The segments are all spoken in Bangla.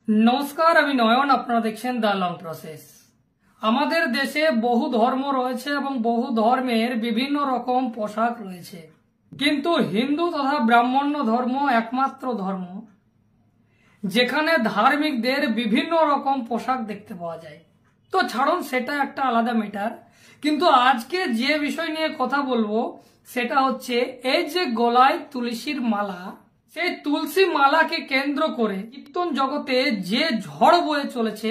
নমস্কার, আমি নয়ন। আপনারা দেখছেন দ্য লং প্রসেস। আমাদের দেশে বহু ধর্ম রয়েছে এবং বহু ধর্মের বিভিন্ন রকম পোশাক রয়েছে, কিন্তু হিন্দু তথা ব্রাহ্মণ্য ধর্ম একমাত্র ধর্ম যেখানে ধার্মিকদের বিভিন্ন রকম পোশাক দেখতে পাওয়া যায়। তো ছাড়ুন, সেটা একটা আলাদা ম্যাটার। কিন্তু আজকে যে বিষয় নিয়ে কথা বলবো সেটা হচ্ছে এই যে গলায় তুলসীর মালা, সেই তুলসী মালাকে কেন্দ্র করে কীর্তন জগতে যে ঝড় বয়ে চলেছে,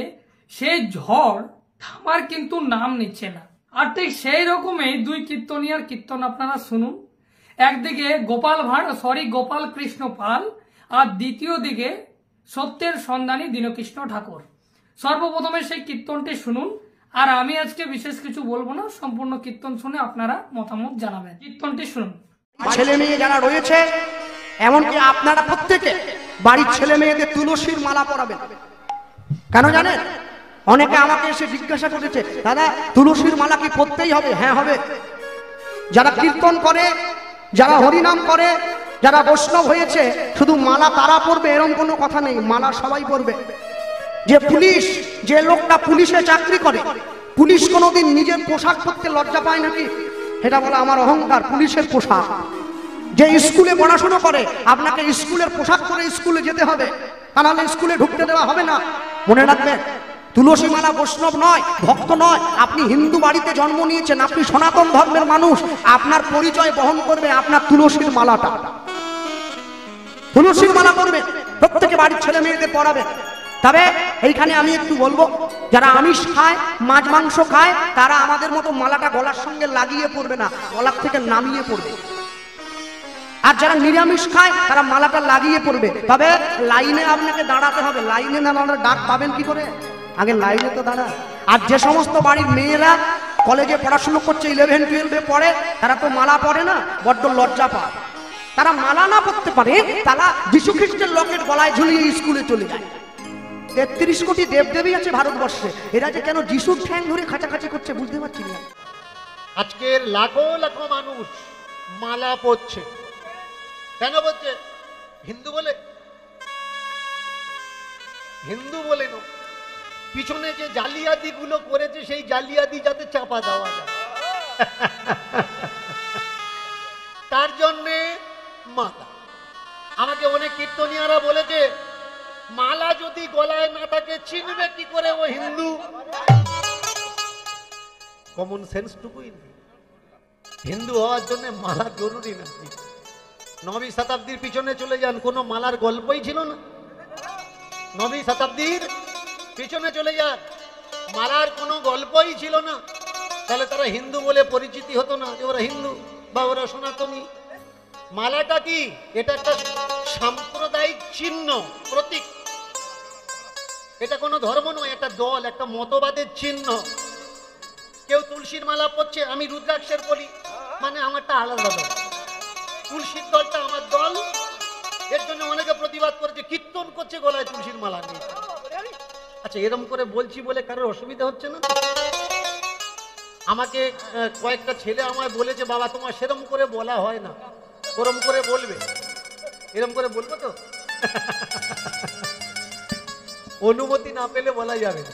সেই ঝড় থামার কিন্তু নাম নিচ্ছে না। আর ঠিক সেই রকমই দুই কীর্তনিয়ার কীর্তন আপনারা শুনুন। একদিকে গোপাল কৃষ্ণ পাল, আর দ্বিতীয় দিকে সত্যের সন্ধানী দীনকৃষ্ণ ঠাকুর। সর্বপ্রথমে সেই কীর্তনটি শুনুন, আর আমি আজকে বিশেষ কিছু বলবো না, সম্পূর্ণ কীর্তন শুনে আপনারা মতামত জানাবেন। কীর্তনটি শুনুন। ছেলে মেয়ে যারা রয়েছে, এমনকি আপনারা প্রত্যেকে বাড়ির ছেলে মেয়েদের তুলসীর মালা পরাবেন। কেন জানেন? অনেকে আমাকে এসে জিজ্ঞাসা করেছে, দাদা তুলসীর মালা কি পরতেই হবে? হ্যাঁ, হবে। যারা কীর্তন করে, যারা হরিনাম করে, যারা বৈষ্ণব হয়েছে, শুধু মালা তারা পরবে এরকম কোনো কথা নেই, মালা সবাই পরবে। যে লোকটা পুলিশে চাকরি করে, পুলিশ কোনোদিন নিজের পোশাক পরতে লজ্জা পায় নাকি? এটা বলে আমার অহংকার, পুলিশের পোশাক। যে স্কুলে পড়াশোনা করে, আপনাকে স্কুলের পোশাক পরে স্কুলে যেতে হবে, তা নাহলে স্কুলে ঢুকতে দেওয়া হবে না। মনে রাখবেন, তুলসী মালা বৈষ্ণব নয়, ভক্ত নয়। আপনি হিন্দু বাড়িতে জন্ম নিয়েছেন, আপনি সনাতন ধর্মের মানুষ, আপনার পরিচয় বহন করবে আপনার তুলসীর মালাটা। তুলসীর মালা পরবে, প্রত্যেকে বাড়ির ছেলে মেয়েদের পরাবে। তবে এইখানে আমি একটু বলবো, যারা আমিষ খায়, মাছ মাংস খায়, তারা আমাদের মতো মালাটা গলার সঙ্গে লাগিয়ে পড়বে না, গলার থেকে নামিয়ে পড়বে। আর যারা নিরামিষ খায় তারা মালাটা লাগিয়ে পড়বে। তবে লাইনে আপনাকে দাঁড়াতে হবে, লাইনে না দাঁড়ালে ডাক পাবেন কি করে? আগে লাইনে তো দাঁড়া। আর যে সমস্ত বাড়ির মেয়েরা কলেজে পড়াশুনো করছে, 11-12 পড়ে, তারা তো মালা পরে না, বড্ড লজ্জা পায়। তারা মালা না পড়তে পারে, তারা যীশু খ্রিস্টের লকেট গলায় ঝুলিয়ে স্কুলে চলে যায়। 33 কোটি দেবদেবী আছে ভারতবর্ষে, এরা যে কেন যিশুর ঠ্যাং ধরে খাঁচাখাঁচি করছে বুঝতে পারছি না। আজকের লাখো লাখো মানুষ মালা পরছে। কেন বলছে? হিন্দু বলে? হিন্দু বলে না, পিছনে যে জালিয়াতি গুলো করেছে সেই জালিয়াতি যাতে চাপা দেওয়া যায়, তার জন্যে মালা। আমাকে অনেক কীর্তনিয়ারা বলেছে, মালা যদি গলায় না থাকে চিনবে কি করে ও হিন্দু? কমন সেন্স টুকুই নেই। হিন্দু হওয়ার জন্য মালা জরুরি না। নবী শতাব্দীর পিছনে চলে যান, কোনো মালার গল্পই ছিল না। নবী শতাব্দীর পিছনে চলে যান, মালার কোনো গল্পই ছিল না। তাহলে তারা হিন্দু বলে পরিচিতি হতো না যে ওরা হিন্দু বা ওরা সনাতনী। মালাটা কি? এটা একটা সাম্প্রদায়িক চিহ্ন, প্রতীক। এটা কোনো ধর্ম নয়, একটা দল, একটা মতবাদের চিহ্ন। কেউ তুলসীর মালা পরছে, আমি রুদ্রাক্ষের বলি, মানে আমারটা আলাদা দল, তুলসীর দলটা আমার দল। এর জন্য অনেকে প্রতিবাদ করেছে, কীর্তন করছে গলায় তুলসীর মালা নেই। আচ্ছা, এরকম করে বলছি বলে কারোর অসুবিধা হচ্ছে না? আমাকে কয়েকটা ছেলে আমায় বলেছে, বাবা তোমার সেরম করে বলা হয় না, ওরম করে বলবে। এরম করে বলবো তো? অনুমতি না পেলে বলা যাবে না,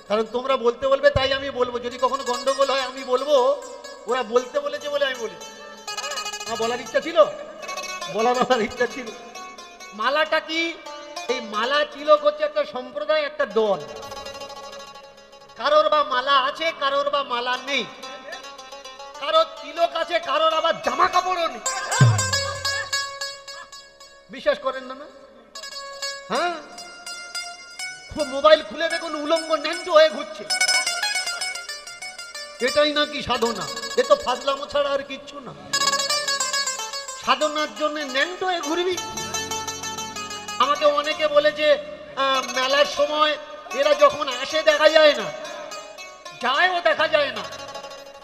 কারণ তোমরা বলতে বলবে তাই আমি বলবো। যদি কখনো গন্ডগোল হয় আমি বলবো ওরা বলতে বলেছে বলে আমি বলি। আমার বলার ইচ্ছা ছিল, বলার ইচ্ছা ছিল। মালাটা কি? এই মালা তিলক হচ্ছে একটা সম্প্রদায়, একটা দল। কারোর বা মালা আছে, কারোর বা মালা নেই, কারোর তিলক আছে, কারোর আবার জামা কাপড়ও নেই। বিশ্বাস করেন না? না, হ্যাঁ, মোবাইল খুলে দেখুন, উলঙ্গ ন্যাংটো হয়ে ঘুরছে। এটাই নাকি সাধনা? এ তো ফাজলামো ছাড়া আর কিচ্ছু না। সাধনার জন্য ন্যাংটো হয়ে ঘুরবি? আমাকে অনেকে বলেছে, মেলার সময় এরা যখন আসে দেখা যায় না, যায়ও দেখা যায় না,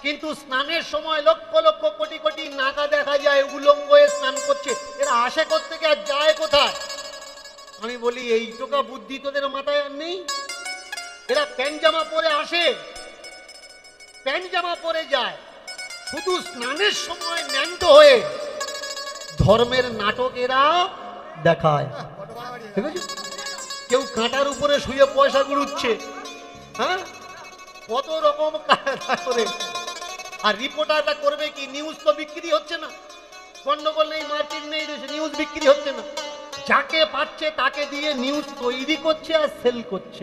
কিন্তু স্নানের সময় লক্ষ লক্ষ কোটি কোটি নাগা দেখা যায় উলঙ্গ হয়ে স্নান করছে। এরা আসে কোত্থেকে আর যায় কোথায়? আমি বলি, এই টোকা বুদ্ধি তোদের মাথায় আর নেই? এরা প্যান্ট জামা পরে আসে, প্যান্ট জামা পরে যায়, শুধু স্নানের সময় ন্যাংটো হয়ে ধর্মের নাটক এরা দেখায়। ঠিক আছে? কেউ কাঁটার উপরে শুয়ে পয়সা গুড়ুচ্ছে, হ্যাঁ, কত রকম কায়দা করে। আর রিপোর্টারটা করবে কি? নিউজ তো বিক্রি হচ্ছে না, গন্ডগোল নেই, মার্কেট নেই, নিউজ বিক্রি হচ্ছে না। যাকে পাচ্ছে তাকে দিয়ে নিউজ তৈরি করছে আর সেল করছে।